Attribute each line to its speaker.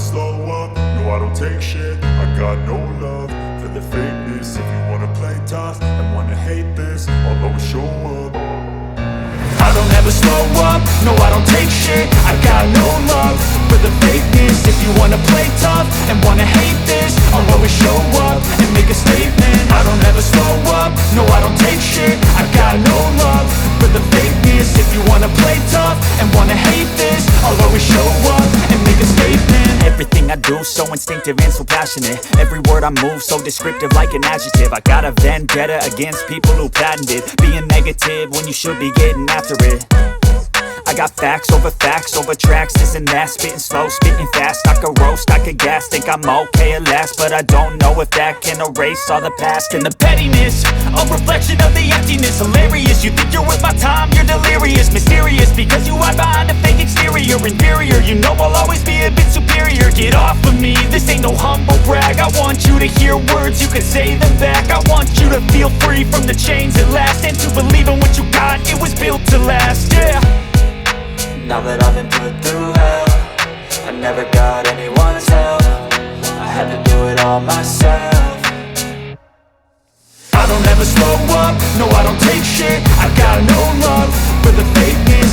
Speaker 1: slow up, no I don't take shit. I got no love for the fakeness. If you wanna play tough and wanna hate this, I'll always show up. I don't ever slow up, no I don't take shit. I got no love for the fakeness. If you wanna play tough and wanna hate this, I'll always show up and make a statement. I don't ever slow up, no I don't take shit. I got no love for the fakeness. If you wanna play tough and wanna hate this, I'll always show up and make a statement.
Speaker 2: Everything I do so instinctive and so passionate. Every word I move so descriptive like an adjective. I got a vendetta against people who patented being negative when you should be getting after it. I got facts over tracks, this and that. Spitting slow, spitting fast, I could roast, I could gas. Think I'm okay at last, but I don't know if that can erase all the past. And the pettiness, a reflection of the emptiness. Hilarious, you think you're worth my time, you're delirious. Mysterious, because you hide behind a fake exterior. Inferior, you know I'll always be a bit superior. Get off of me, this ain't no humble brag. I want you to hear words, you can say them back. I want you to feel free from the chains at last, and to believe in what you got, it was built to last, yeah.
Speaker 3: Now that I've been put through hell, I never got anyone's help. I had to do it all myself.
Speaker 1: I don't ever slow up, no I don't take shit. I got no love for the fake.